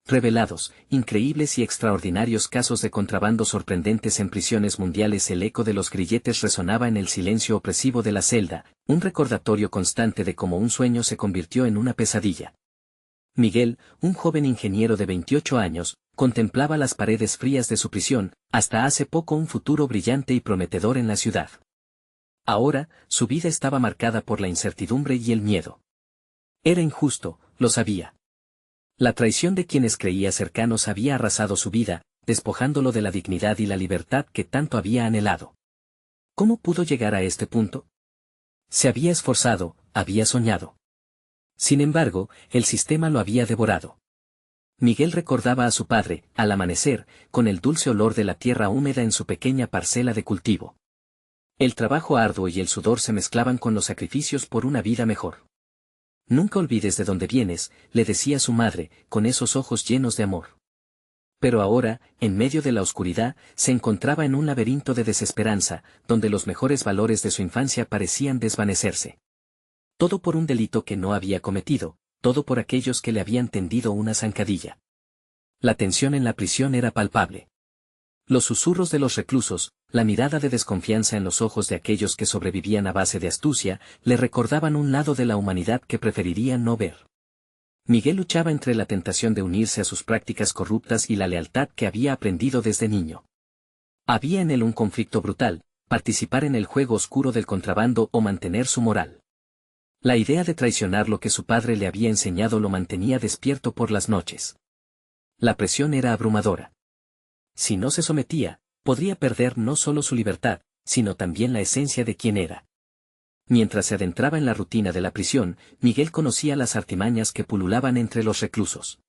revelados, increíbles y extraordinarios casos de contrabando sorprendentes en prisiones mundiales. El eco de los grilletes resonaba en el silencio opresivo de la celda, un recordatorio constante de cómo un sueño se convirtió en una pesadilla. Miguel, un joven ingeniero de 28 años, contemplaba las paredes frías de su prisión, hasta hace poco un futuro brillante y prometedor en la ciudad. Ahora, su vida estaba marcada por la incertidumbre y el miedo. Era injusto, lo sabía. La traición de quienes creía cercanos había arrasado su vida, despojándolo de la dignidad y la libertad que tanto había anhelado. ¿Cómo pudo llegar a este punto? Se había esforzado, había soñado. Sin embargo, el sistema lo había devorado. Miguel recordaba a su padre, al amanecer, con el dulce olor de la tierra húmeda en su pequeña parcela de cultivo. El trabajo arduo y el sudor se mezclaban con los sacrificios por una vida mejor. Nunca olvides de dónde vienes, le decía su madre, con esos ojos llenos de amor. Pero ahora, en medio de la oscuridad, se encontraba en un laberinto de desesperanza, donde los mejores valores de su infancia parecían desvanecerse. Todo por un delito que no había cometido, todo por aquellos que le habían tendido una zancadilla. La tensión en la prisión era palpable. Los susurros de los reclusos, la mirada de desconfianza en los ojos de aquellos que sobrevivían a base de astucia, le recordaban un lado de la humanidad que preferiría no ver. Miguel luchaba entre la tentación de unirse a sus prácticas corruptas y la lealtad que había aprendido desde niño. Había en él un conflicto brutal, participar en el juego oscuro del contrabando o mantener su moral. La idea de traicionar lo que su padre le había enseñado lo mantenía despierto por las noches. La presión era abrumadora. Si no se sometía, podría perder no solo su libertad, sino también la esencia de quien era. Mientras se adentraba en la rutina de la prisión, Miguel conocía las artimañas que pululaban entre los reclusos.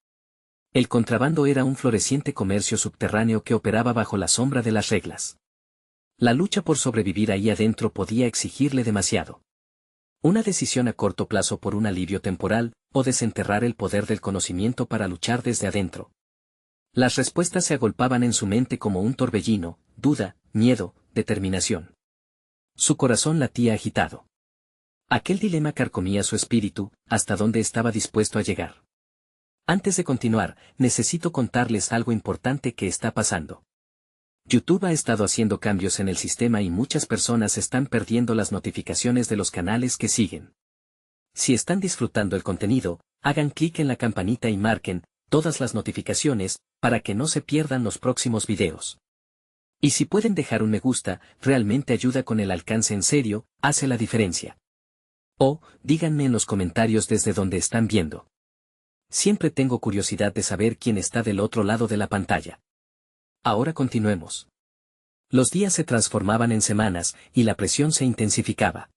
El contrabando era un floreciente comercio subterráneo que operaba bajo la sombra de las reglas. La lucha por sobrevivir ahí adentro podía exigirle demasiado. Una decisión a corto plazo por un alivio temporal, o desenterrar el poder del conocimiento para luchar desde adentro. Las respuestas se agolpaban en su mente como un torbellino, duda, miedo, determinación. Su corazón latía agitado. Aquel dilema carcomía su espíritu, ¿hasta dónde estaba dispuesto a llegar? Antes de continuar, necesito contarles algo importante que está pasando. YouTube ha estado haciendo cambios en el sistema y muchas personas están perdiendo las notificaciones de los canales que siguen. Si están disfrutando el contenido, hagan clic en la campanita y marquen todas las notificaciones, para que no se pierdan los próximos videos. Y si pueden dejar un me gusta, realmente ayuda con el alcance en serio, hace la diferencia. O, díganme en los comentarios desde donde están viendo. Siempre tengo curiosidad de saber quién está del otro lado de la pantalla. Ahora continuemos. Los días se transformaban en semanas, y la presión se intensificaba.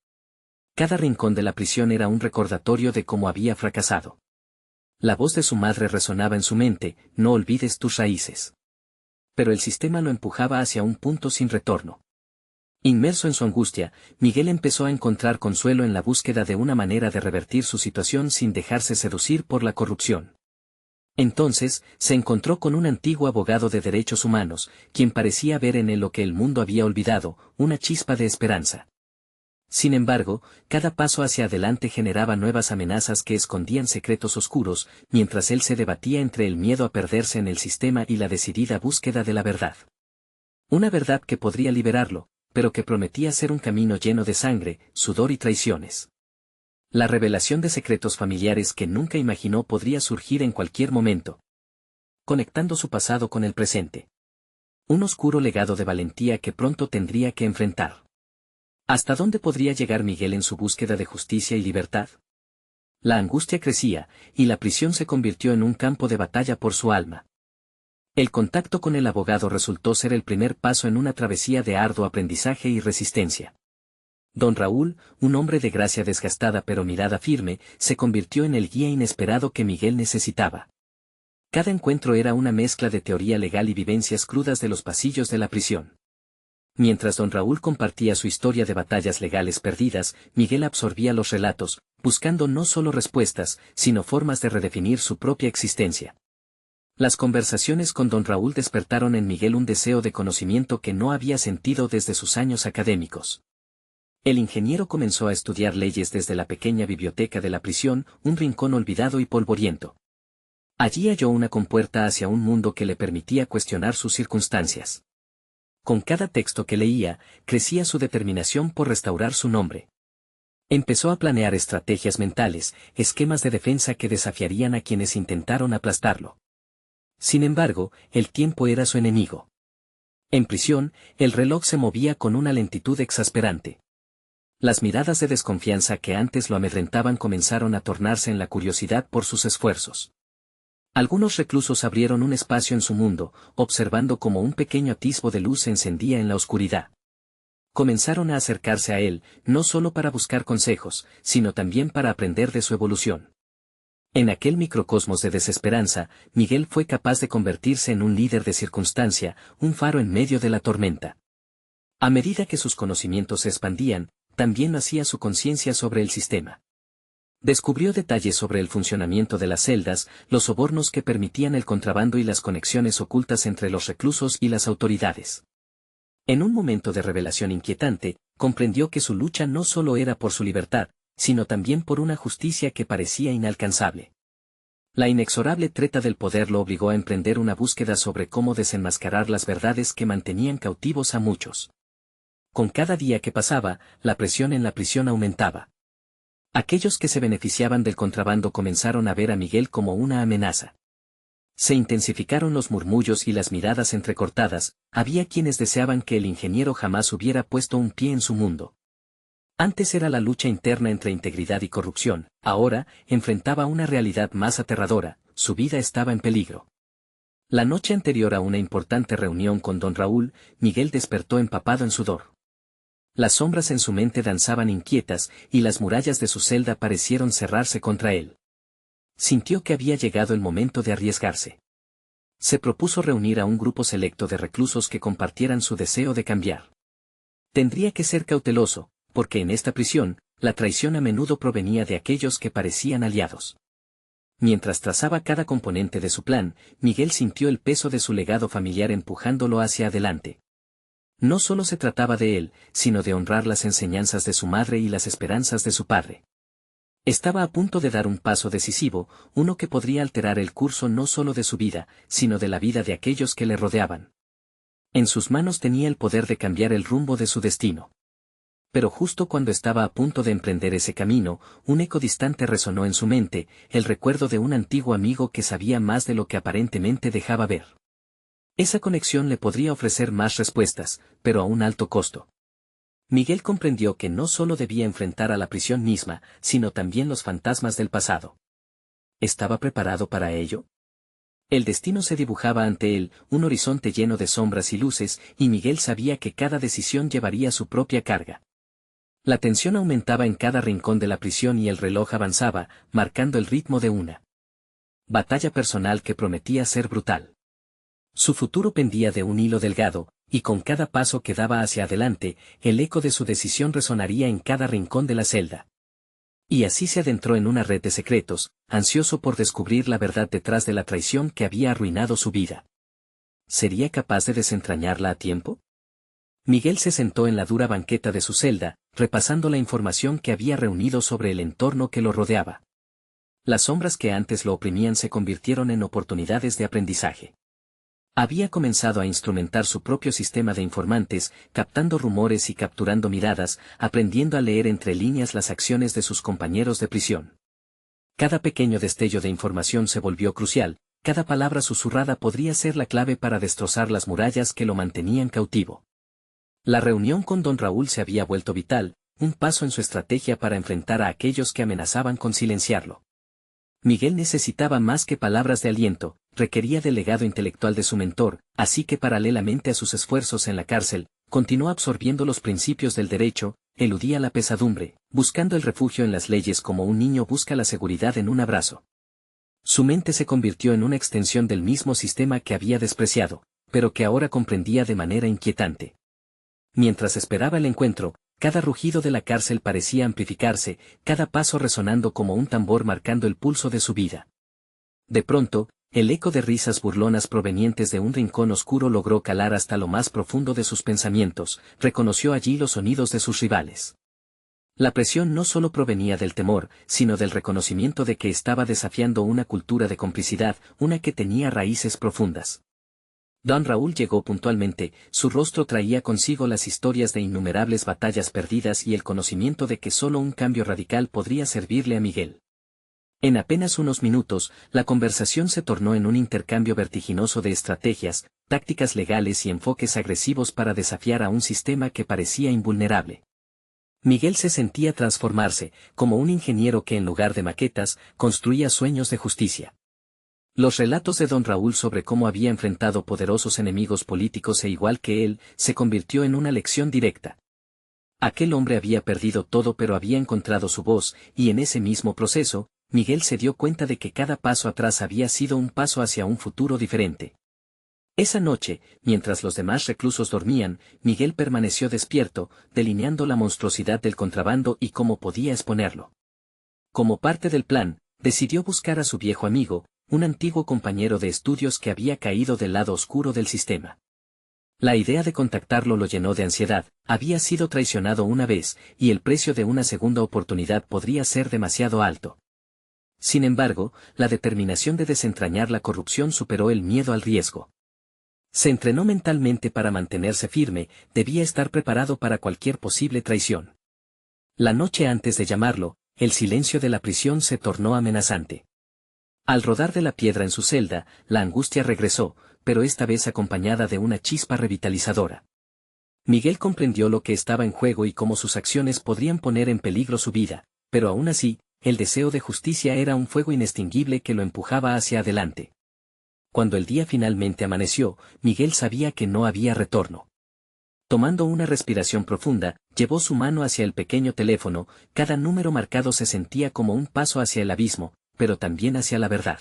Cada rincón de la prisión era un recordatorio de cómo había fracasado. La voz de su madre resonaba en su mente, no olvides tus raíces. Pero el sistema lo empujaba hacia un punto sin retorno. Inmerso en su angustia, Miguel empezó a encontrar consuelo en la búsqueda de una manera de revertir su situación sin dejarse seducir por la corrupción. Entonces, se encontró con un antiguo abogado de derechos humanos, quien parecía ver en él lo que el mundo había olvidado, una chispa de esperanza. Sin embargo, cada paso hacia adelante generaba nuevas amenazas que escondían secretos oscuros, mientras él se debatía entre el miedo a perderse en el sistema y la decidida búsqueda de la verdad. Una verdad que podría liberarlo, pero que prometía ser un camino lleno de sangre, sudor y traiciones. La revelación de secretos familiares que nunca imaginó podría surgir en cualquier momento. Conectando su pasado con el presente. Un oscuro legado de valentía que pronto tendría que enfrentar. ¿Hasta dónde podría llegar Miguel en su búsqueda de justicia y libertad? La angustia crecía, y la prisión se convirtió en un campo de batalla por su alma. El contacto con el abogado resultó ser el primer paso en una travesía de arduo aprendizaje y resistencia. Don Raúl, un hombre de gracia desgastada pero mirada firme, se convirtió en el guía inesperado que Miguel necesitaba. Cada encuentro era una mezcla de teoría legal y vivencias crudas de los pasillos de la prisión. Mientras don Raúl compartía su historia de batallas legales perdidas, Miguel absorbía los relatos, buscando no solo respuestas, sino formas de redefinir su propia existencia. Las conversaciones con don Raúl despertaron en Miguel un deseo de conocimiento que no había sentido desde sus años académicos. El ingeniero comenzó a estudiar leyes desde la pequeña biblioteca de la prisión, un rincón olvidado y polvoriento. Allí halló una compuerta hacia un mundo que le permitía cuestionar sus circunstancias. Con cada texto que leía, crecía su determinación por restaurar su nombre. Empezó a planear estrategias mentales, esquemas de defensa que desafiarían a quienes intentaron aplastarlo. Sin embargo, el tiempo era su enemigo. En prisión, el reloj se movía con una lentitud exasperante. Las miradas de desconfianza que antes lo amedrentaban comenzaron a tornarse en la curiosidad por sus esfuerzos. Algunos reclusos abrieron un espacio en su mundo, observando cómo un pequeño atisbo de luz se encendía en la oscuridad. Comenzaron a acercarse a él, no solo para buscar consejos, sino también para aprender de su evolución. En aquel microcosmos de desesperanza, Miguel fue capaz de convertirse en un líder de circunstancia, un faro en medio de la tormenta. A medida que sus conocimientos se expandían, también lo hacía su conciencia sobre el sistema. Descubrió detalles sobre el funcionamiento de las celdas, los sobornos que permitían el contrabando y las conexiones ocultas entre los reclusos y las autoridades. En un momento de revelación inquietante, comprendió que su lucha no solo era por su libertad, sino también por una justicia que parecía inalcanzable. La inexorable treta del poder lo obligó a emprender una búsqueda sobre cómo desenmascarar las verdades que mantenían cautivos a muchos. Con cada día que pasaba, la presión en la prisión aumentaba. Aquellos que se beneficiaban del contrabando comenzaron a ver a Miguel como una amenaza. Se intensificaron los murmullos y las miradas entrecortadas, había quienes deseaban que el ingeniero jamás hubiera puesto un pie en su mundo. Antes era la lucha interna entre integridad y corrupción, ahora, enfrentaba una realidad más aterradora, su vida estaba en peligro. La noche anterior a una importante reunión con don Raúl, Miguel despertó empapado en sudor. Las sombras en su mente danzaban inquietas, y las murallas de su celda parecieron cerrarse contra él. Sintió que había llegado el momento de arriesgarse. Se propuso reunir a un grupo selecto de reclusos que compartieran su deseo de cambiar. Tendría que ser cauteloso, porque en esta prisión, la traición a menudo provenía de aquellos que parecían aliados. Mientras trazaba cada componente de su plan, Miguel sintió el peso de su legado familiar empujándolo hacia adelante. No solo se trataba de él, sino de honrar las enseñanzas de su madre y las esperanzas de su padre. Estaba a punto de dar un paso decisivo, uno que podría alterar el curso no solo de su vida, sino de la vida de aquellos que le rodeaban. En sus manos tenía el poder de cambiar el rumbo de su destino. Pero justo cuando estaba a punto de emprender ese camino, un eco distante resonó en su mente, el recuerdo de un antiguo amigo que sabía más de lo que aparentemente dejaba ver. Esa conexión le podría ofrecer más respuestas, pero a un alto costo. Miguel comprendió que no solo debía enfrentar a la prisión misma, sino también los fantasmas del pasado. ¿Estaba preparado para ello? El destino se dibujaba ante él, un horizonte lleno de sombras y luces, y Miguel sabía que cada decisión llevaría su propia carga. La tensión aumentaba en cada rincón de la prisión y el reloj avanzaba, marcando el ritmo de una batalla personal que prometía ser brutal. Su futuro pendía de un hilo delgado, y con cada paso que daba hacia adelante, el eco de su decisión resonaría en cada rincón de la celda. Y así se adentró en una red de secretos, ansioso por descubrir la verdad detrás de la traición que había arruinado su vida. ¿Sería capaz de desentrañarla a tiempo? Miguel se sentó en la dura banqueta de su celda, repasando la información que había reunido sobre el entorno que lo rodeaba. Las sombras que antes lo oprimían se convirtieron en oportunidades de aprendizaje. Había comenzado a instrumentar su propio sistema de informantes, captando rumores y capturando miradas, aprendiendo a leer entre líneas las acciones de sus compañeros de prisión. Cada pequeño destello de información se volvió crucial, cada palabra susurrada podría ser la clave para destrozar las murallas que lo mantenían cautivo. La reunión con don Raúl se había vuelto vital, un paso en su estrategia para enfrentar a aquellos que amenazaban con silenciarlo. Miguel necesitaba más que palabras de aliento, requería del legado intelectual de su mentor, así que paralelamente a sus esfuerzos en la cárcel, continuó absorbiendo los principios del derecho, eludía la pesadumbre, buscando el refugio en las leyes como un niño busca la seguridad en un abrazo. Su mente se convirtió en una extensión del mismo sistema que había despreciado, pero que ahora comprendía de manera inquietante. Mientras esperaba el encuentro, cada rugido de la cárcel parecía amplificarse, cada paso resonando como un tambor marcando el pulso de su vida. De pronto, el eco de risas burlonas provenientes de un rincón oscuro logró calar hasta lo más profundo de sus pensamientos, reconoció allí los sonidos de sus rivales. La presión no solo provenía del temor, sino del reconocimiento de que estaba desafiando una cultura de complicidad, una que tenía raíces profundas. Don Raúl llegó puntualmente, su rostro traía consigo las historias de innumerables batallas perdidas y el conocimiento de que solo un cambio radical podría servirle a Miguel. En apenas unos minutos, la conversación se tornó en un intercambio vertiginoso de estrategias, tácticas legales y enfoques agresivos para desafiar a un sistema que parecía invulnerable. Miguel se sentía transformarse, como un ingeniero que en lugar de maquetas, construía sueños de justicia. Los relatos de don Raúl sobre cómo había enfrentado poderosos enemigos políticos e igual que él, se convirtió en una lección directa. Aquel hombre había perdido todo pero había encontrado su voz, y en ese mismo proceso, Miguel se dio cuenta de que cada paso atrás había sido un paso hacia un futuro diferente. Esa noche, mientras los demás reclusos dormían, Miguel permaneció despierto, delineando la monstruosidad del contrabando y cómo podía exponerlo. Como parte del plan, decidió buscar a su viejo amigo, un antiguo compañero de estudios que había caído del lado oscuro del sistema. La idea de contactarlo lo llenó de ansiedad, había sido traicionado una vez, y el precio de una segunda oportunidad podría ser demasiado alto. Sin embargo, la determinación de desentrañar la corrupción superó el miedo al riesgo. Se entrenó mentalmente para mantenerse firme, debía estar preparado para cualquier posible traición. La noche antes de llamarlo, el silencio de la prisión se tornó amenazante. Al rodar de la piedra en su celda, la angustia regresó, pero esta vez acompañada de una chispa revitalizadora. Miguel comprendió lo que estaba en juego y cómo sus acciones podrían poner en peligro su vida, pero aún así, el deseo de justicia era un fuego inextinguible que lo empujaba hacia adelante. Cuando el día finalmente amaneció, Miguel sabía que no había retorno. Tomando una respiración profunda, llevó su mano hacia el pequeño teléfono, cada número marcado se sentía como un paso hacia el abismo, pero también hacia la verdad.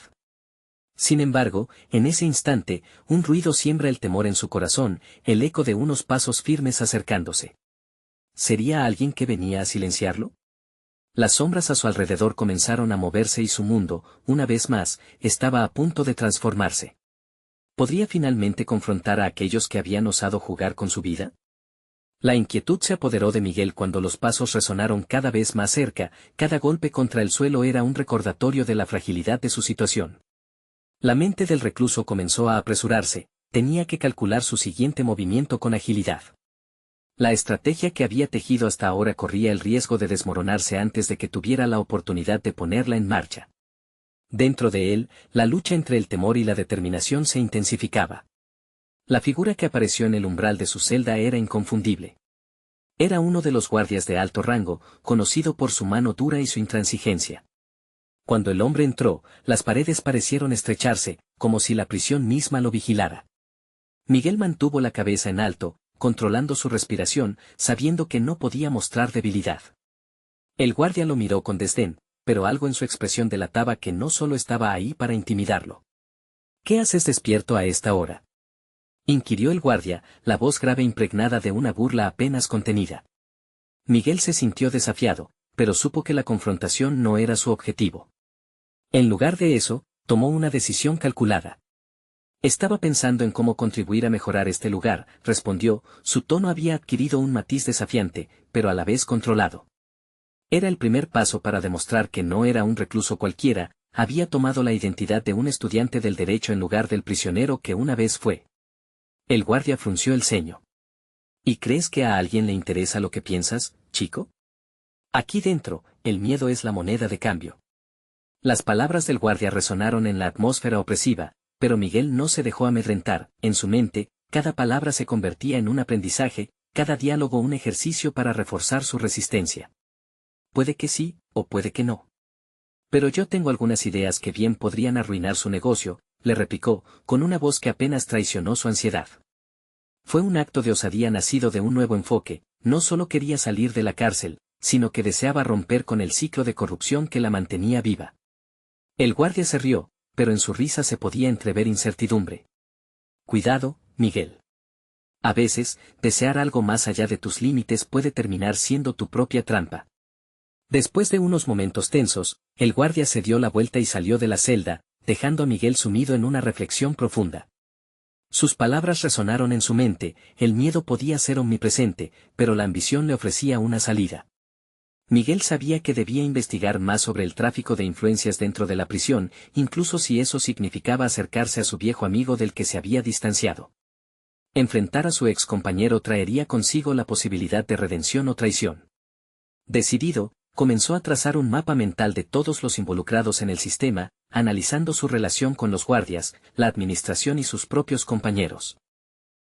Sin embargo, en ese instante, un ruido siembra el temor en su corazón, el eco de unos pasos firmes acercándose. ¿Sería alguien que venía a silenciarlo? Las sombras a su alrededor comenzaron a moverse y su mundo, una vez más, estaba a punto de transformarse. ¿Podría finalmente confrontar a aquellos que habían osado jugar con su vida? La inquietud se apoderó de Miguel cuando los pasos resonaron cada vez más cerca, cada golpe contra el suelo era un recordatorio de la fragilidad de su situación. La mente del recluso comenzó a apresurarse, tenía que calcular su siguiente movimiento con agilidad. La estrategia que había tejido hasta ahora corría el riesgo de desmoronarse antes de que tuviera la oportunidad de ponerla en marcha. Dentro de él, la lucha entre el temor y la determinación se intensificaba. La figura que apareció en el umbral de su celda era inconfundible. Era uno de los guardias de alto rango, conocido por su mano dura y su intransigencia. Cuando el hombre entró, las paredes parecieron estrecharse, como si la prisión misma lo vigilara. Miguel mantuvo la cabeza en alto, controlando su respiración, sabiendo que no podía mostrar debilidad. El guardia lo miró con desdén, pero algo en su expresión delataba que no solo estaba ahí para intimidarlo. ¿Qué haces despierto a esta hora?, inquirió el guardia, la voz grave impregnada de una burla apenas contenida. Miguel se sintió desafiado, pero supo que la confrontación no era su objetivo. En lugar de eso, tomó una decisión calculada. Estaba pensando en cómo contribuir a mejorar este lugar, respondió, su tono había adquirido un matiz desafiante, pero a la vez controlado. Era el primer paso para demostrar que no era un recluso cualquiera, había tomado la identidad de un estudiante del derecho en lugar del prisionero que una vez fue. El guardia frunció el ceño. ¿Y crees que a alguien le interesa lo que piensas, chico? Aquí dentro, el miedo es la moneda de cambio. Las palabras del guardia resonaron en la atmósfera opresiva, pero Miguel no se dejó amedrentar, en su mente, cada palabra se convertía en un aprendizaje, cada diálogo un ejercicio para reforzar su resistencia. Puede que sí, o puede que no. Pero yo tengo algunas ideas que bien podrían arruinar su negocio, le replicó, con una voz que apenas traicionó su ansiedad. Fue un acto de osadía nacido de un nuevo enfoque, no solo quería salir de la cárcel, sino que deseaba romper con el ciclo de corrupción que la mantenía viva. El guardia se rió, pero en su risa se podía entrever incertidumbre. Cuidado, Miguel. A veces, desear algo más allá de tus límites puede terminar siendo tu propia trampa. Después de unos momentos tensos, el guardia se dio la vuelta y salió de la celda, dejando a Miguel sumido en una reflexión profunda. Sus palabras resonaron en su mente, el miedo podía ser omnipresente, pero la ambición le ofrecía una salida. Miguel sabía que debía investigar más sobre el tráfico de influencias dentro de la prisión, incluso si eso significaba acercarse a su viejo amigo del que se había distanciado. Enfrentar a su ex compañero traería consigo la posibilidad de redención o traición. Decidido, comenzó a trazar un mapa mental de todos los involucrados en el sistema, analizando su relación con los guardias, la administración y sus propios compañeros.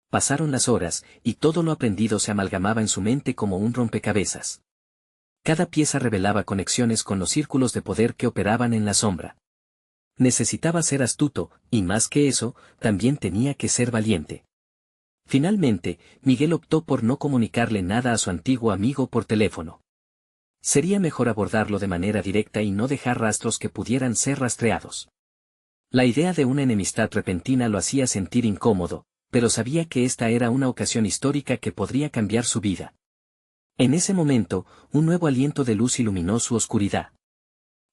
Pasaron las horas, y todo lo aprendido se amalgamaba en su mente como un rompecabezas. Cada pieza revelaba conexiones con los círculos de poder que operaban en la sombra. Necesitaba ser astuto, y más que eso, también tenía que ser valiente. Finalmente, Miguel optó por no comunicarle nada a su antiguo amigo por teléfono. Sería mejor abordarlo de manera directa y no dejar rastros que pudieran ser rastreados. La idea de una enemistad repentina lo hacía sentir incómodo, pero sabía que esta era una ocasión histórica que podría cambiar su vida. En ese momento, un nuevo aliento de luz iluminó su oscuridad.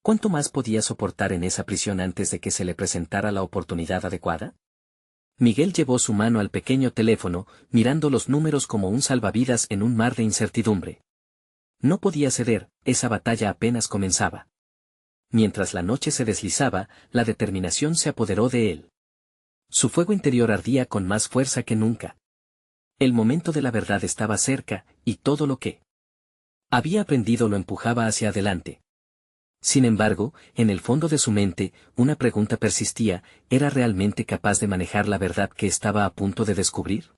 ¿Cuánto más podía soportar en esa prisión antes de que se le presentara la oportunidad adecuada? Miguel llevó su mano al pequeño teléfono, mirando los números como un salvavidas en un mar de incertidumbre. No podía ceder, esa batalla apenas comenzaba. Mientras la noche se deslizaba, la determinación se apoderó de él. Su fuego interior ardía con más fuerza que nunca. El momento de la verdad estaba cerca, y todo lo que había aprendido lo empujaba hacia adelante. Sin embargo, en el fondo de su mente, una pregunta persistía: ¿era realmente capaz de manejar la verdad que estaba a punto de descubrir?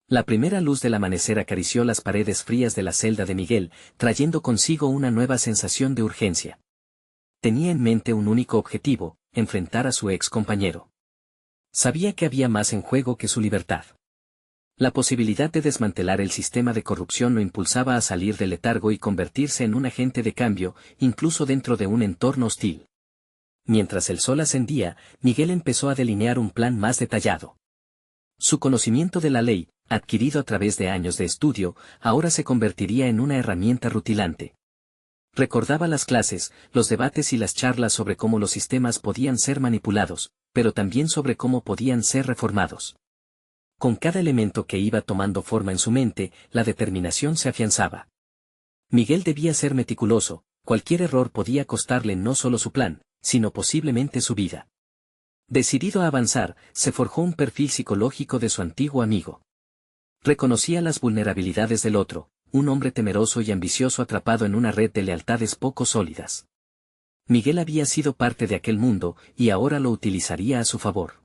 La primera luz del amanecer acarició las paredes frías de la celda de Miguel, trayendo consigo una nueva sensación de urgencia. Tenía en mente un único objetivo: enfrentar a su ex compañero. Sabía que había más en juego que su libertad. La posibilidad de desmantelar el sistema de corrupción lo impulsaba a salir del letargo y convertirse en un agente de cambio, incluso dentro de un entorno hostil. Mientras el sol ascendía, Miguel empezó a delinear un plan más detallado. Su conocimiento de la ley, adquirido a través de años de estudio, ahora se convertiría en una herramienta rutilante. Recordaba las clases, los debates y las charlas sobre cómo los sistemas podían ser manipulados, pero también sobre cómo podían ser reformados. Con cada elemento que iba tomando forma en su mente, la determinación se afianzaba. Miguel debía ser meticuloso, cualquier error podía costarle no solo su plan, sino posiblemente su vida. Decidido a avanzar, se forjó un perfil psicológico de su antiguo amigo. Reconocía las vulnerabilidades del otro, un hombre temeroso y ambicioso atrapado en una red de lealtades poco sólidas. Miguel había sido parte de aquel mundo, y ahora lo utilizaría a su favor.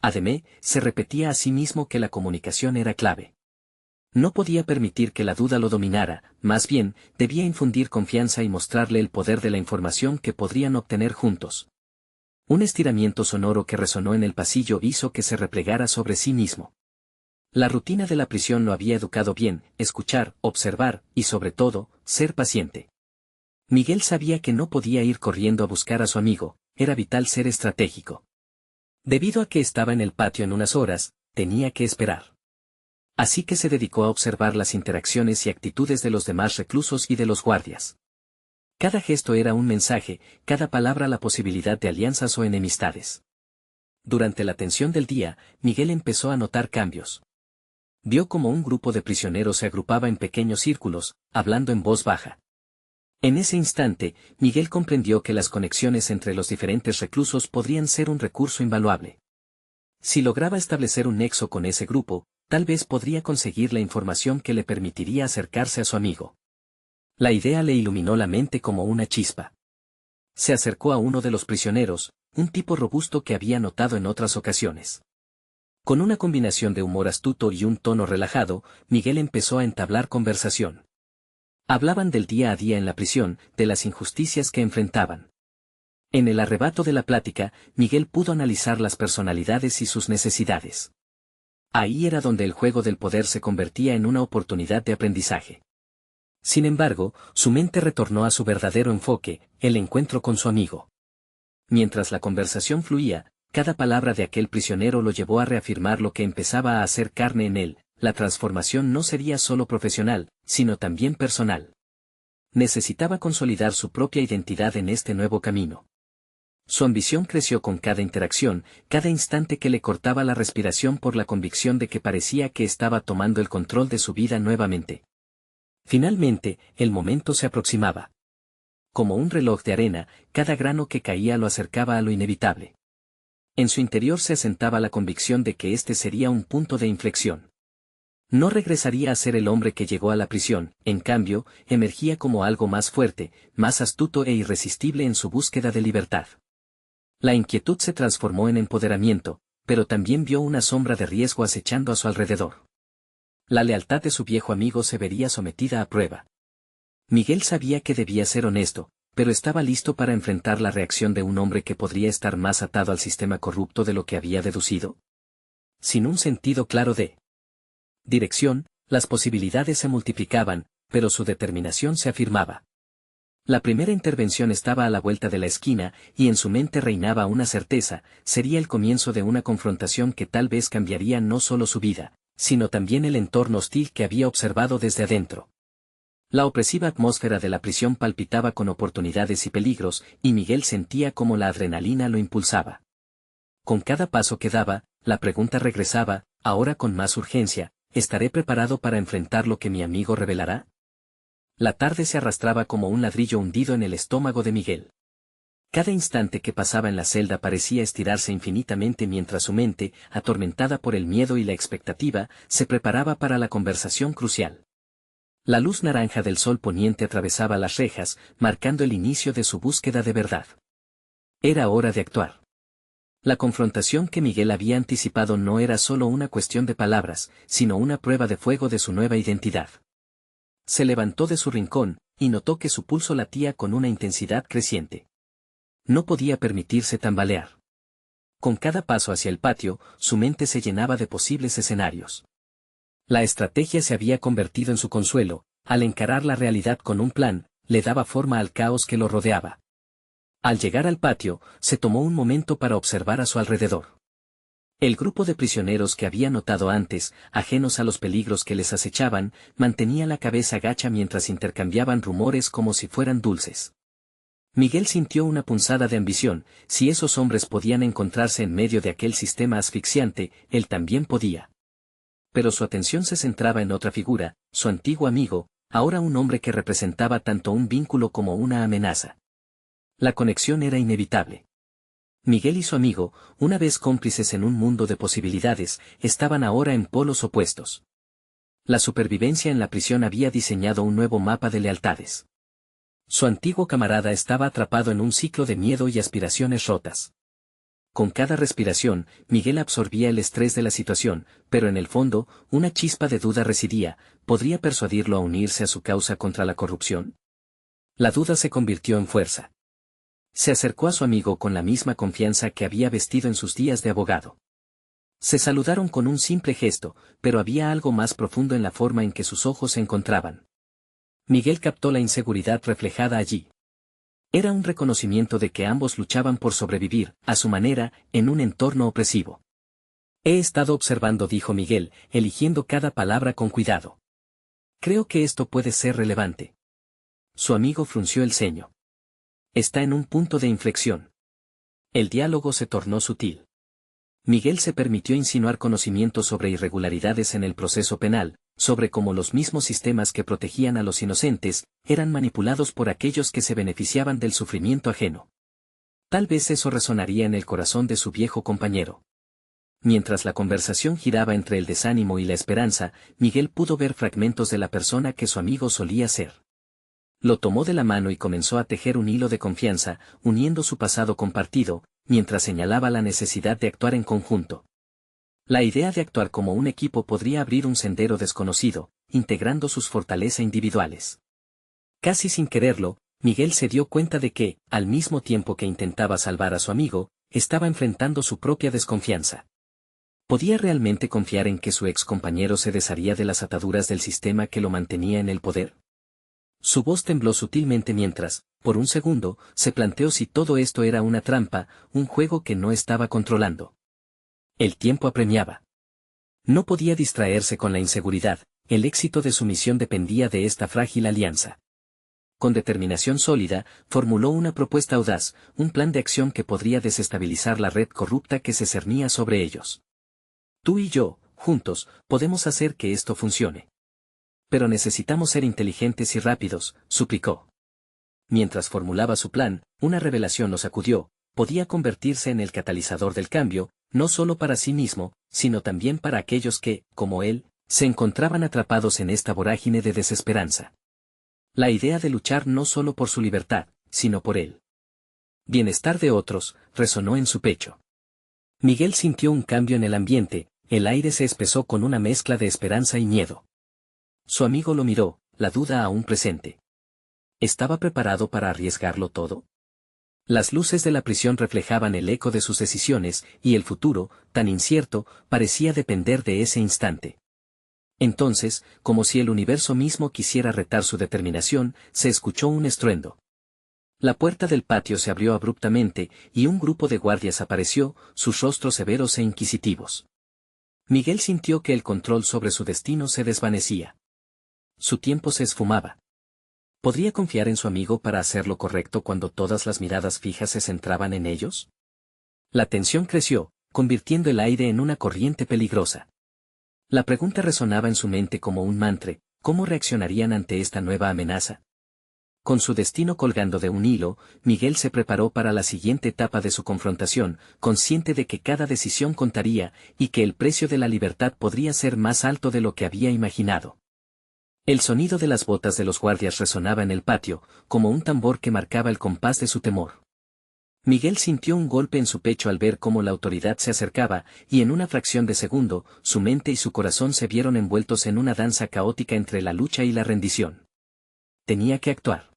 Además, se repetía a sí mismo que la comunicación era clave. No podía permitir que la duda lo dominara, más bien, debía infundir confianza y mostrarle el poder de la información que podrían obtener juntos. Un estiramiento sonoro que resonó en el pasillo hizo que se replegara sobre sí mismo. La rutina de la prisión lo había educado bien: escuchar, observar, y sobre todo, ser paciente. Miguel sabía que no podía ir corriendo a buscar a su amigo, era vital ser estratégico. Debido a que estaba en el patio en unas horas, tenía que esperar. Así que se dedicó a observar las interacciones y actitudes de los demás reclusos y de los guardias. Cada gesto era un mensaje, cada palabra la posibilidad de alianzas o enemistades. Durante la tensión del día, Miguel empezó a notar cambios. Vio cómo un grupo de prisioneros se agrupaba en pequeños círculos, hablando en voz baja. En ese instante, Miguel comprendió que las conexiones entre los diferentes reclusos podrían ser un recurso invaluable. Si lograba establecer un nexo con ese grupo, tal vez podría conseguir la información que le permitiría acercarse a su amigo. La idea le iluminó la mente como una chispa. Se acercó a uno de los prisioneros, un tipo robusto que había notado en otras ocasiones. Con una combinación de humor astuto y un tono relajado, Miguel empezó a entablar conversación. Hablaban del día a día en la prisión, de las injusticias que enfrentaban. En el arrebato de la plática, Miguel pudo analizar las personalidades y sus necesidades. Ahí era donde el juego del poder se convertía en una oportunidad de aprendizaje. Sin embargo, su mente retornó a su verdadero enfoque, el encuentro con su amigo. Mientras la conversación fluía, cada palabra de aquel prisionero lo llevó a reafirmar lo que empezaba a hacer carne en él: la transformación no sería solo profesional, sino también personal. Necesitaba consolidar su propia identidad en este nuevo camino. Su ambición creció con cada interacción, cada instante que le cortaba la respiración por la convicción de que parecía que estaba tomando el control de su vida nuevamente. Finalmente, el momento se aproximaba. Como un reloj de arena, cada grano que caía lo acercaba a lo inevitable. En su interior se asentaba la convicción de que este sería un punto de inflexión. No regresaría a ser el hombre que llegó a la prisión, en cambio, emergía como algo más fuerte, más astuto e irresistible en su búsqueda de libertad. La inquietud se transformó en empoderamiento, pero también vio una sombra de riesgo acechando a su alrededor. La lealtad de su viejo amigo se vería sometida a prueba. Miguel sabía que debía ser honesto, pero estaba listo para enfrentar la reacción de un hombre que podría estar más atado al sistema corrupto de lo que había deducido. Sin un sentido claro de dirección, las posibilidades se multiplicaban, pero su determinación se afirmaba. La primera intervención estaba a la vuelta de la esquina, y en su mente reinaba una certeza: sería el comienzo de una confrontación que tal vez cambiaría no solo su vida, sino también el entorno hostil que había observado desde adentro. La opresiva atmósfera de la prisión palpitaba con oportunidades y peligros, y Miguel sentía cómo la adrenalina lo impulsaba. Con cada paso que daba, la pregunta regresaba, ahora con más urgencia: ¿estaré preparado para enfrentar lo que mi amigo revelará? La tarde se arrastraba como un ladrillo hundido en el estómago de Miguel. Cada instante que pasaba en la celda parecía estirarse infinitamente mientras su mente, atormentada por el miedo y la expectativa, se preparaba para la conversación crucial. La luz naranja del sol poniente atravesaba las rejas, marcando el inicio de su búsqueda de verdad. Era hora de actuar. La confrontación que Miguel había anticipado no era solo una cuestión de palabras, sino una prueba de fuego de su nueva identidad. Se levantó de su rincón, y notó que su pulso latía con una intensidad creciente. No podía permitirse tambalear. Con cada paso hacia el patio, su mente se llenaba de posibles escenarios. La estrategia se había convertido en su consuelo: al encarar la realidad con un plan, le daba forma al caos que lo rodeaba. Al llegar al patio, se tomó un momento para observar a su alrededor. El grupo de prisioneros que había notado antes, ajenos a los peligros que les acechaban, mantenía la cabeza gacha mientras intercambiaban rumores como si fueran dulces. Miguel sintió una punzada de ambición: si esos hombres podían encontrarse en medio de aquel sistema asfixiante, él también podía. Pero su atención se centraba en otra figura, su antiguo amigo, ahora un hombre que representaba tanto un vínculo como una amenaza. La conexión era inevitable. Miguel y su amigo, una vez cómplices en un mundo de posibilidades, estaban ahora en polos opuestos. La supervivencia en la prisión había diseñado un nuevo mapa de lealtades. Su antiguo camarada estaba atrapado en un ciclo de miedo y aspiraciones rotas. Con cada respiración, Miguel absorbía el estrés de la situación, pero en el fondo, una chispa de duda residía: ¿podría persuadirlo a unirse a su causa contra la corrupción? La duda se convirtió en fuerza. Se acercó a su amigo con la misma confianza que había vestido en sus días de abogado. Se saludaron con un simple gesto, pero había algo más profundo en la forma en que sus ojos se encontraban. Miguel captó la inseguridad reflejada allí. Era un reconocimiento de que ambos luchaban por sobrevivir, a su manera, en un entorno opresivo. He estado observando, dijo Miguel, eligiendo cada palabra con cuidado. Creo que esto puede ser relevante. Su amigo frunció el ceño. Está en un punto de inflexión. El diálogo se tornó sutil. Miguel se permitió insinuar conocimientos sobre irregularidades en el proceso penal, sobre cómo los mismos sistemas que protegían a los inocentes, eran manipulados por aquellos que se beneficiaban del sufrimiento ajeno. Tal vez eso resonaría en el corazón de su viejo compañero. Mientras la conversación giraba entre el desánimo y la esperanza, Miguel pudo ver fragmentos de la persona que su amigo solía ser. Lo tomó de la mano y comenzó a tejer un hilo de confianza, uniendo su pasado compartido, mientras señalaba la necesidad de actuar en conjunto. La idea de actuar como un equipo podría abrir un sendero desconocido, integrando sus fortalezas individuales. Casi sin quererlo, Miguel se dio cuenta de que, al mismo tiempo que intentaba salvar a su amigo, estaba enfrentando su propia desconfianza. ¿Podía realmente confiar en que su ex compañero se desharía de las ataduras del sistema que lo mantenía en el poder? Su voz tembló sutilmente mientras, por un segundo, se planteó si todo esto era una trampa, un juego que no estaba controlando. El tiempo apremiaba. No podía distraerse con la inseguridad: el éxito de su misión dependía de esta frágil alianza. Con determinación sólida, formuló una propuesta audaz, un plan de acción que podría desestabilizar la red corrupta que se cernía sobre ellos. Tú y yo, juntos, podemos hacer que esto funcione. Pero necesitamos ser inteligentes y rápidos, suplicó. Mientras formulaba su plan, una revelación lo sacudió: podía convertirse en el catalizador del cambio, no solo para sí mismo, sino también para aquellos que, como él, se encontraban atrapados en esta vorágine de desesperanza. La idea de luchar no solo por su libertad, sino por el bienestar de otros, resonó en su pecho. Miguel sintió un cambio en el ambiente, el aire se espesó con una mezcla de esperanza y miedo. Su amigo lo miró, la duda aún presente. ¿Estaba preparado para arriesgarlo todo? Las luces de la prisión reflejaban el eco de sus decisiones, y el futuro, tan incierto, parecía depender de ese instante. Entonces, como si el universo mismo quisiera retar su determinación, se escuchó un estruendo. La puerta del patio se abrió abruptamente, y un grupo de guardias apareció, sus rostros severos e inquisitivos. Miguel sintió que el control sobre su destino se desvanecía. Su tiempo se esfumaba. ¿Podría confiar en su amigo para hacer lo correcto cuando todas las miradas fijas se centraban en ellos? La tensión creció, convirtiendo el aire en una corriente peligrosa. La pregunta resonaba en su mente como un mantra: ¿cómo reaccionarían ante esta nueva amenaza? Con su destino colgando de un hilo, Miguel se preparó para la siguiente etapa de su confrontación, consciente de que cada decisión contaría, y que el precio de la libertad podría ser más alto de lo que había imaginado. El sonido de las botas de los guardias resonaba en el patio, como un tambor que marcaba el compás de su temor. Miguel sintió un golpe en su pecho al ver cómo la autoridad se acercaba, y en una fracción de segundo, su mente y su corazón se vieron envueltos en una danza caótica entre la lucha y la rendición. Tenía que actuar.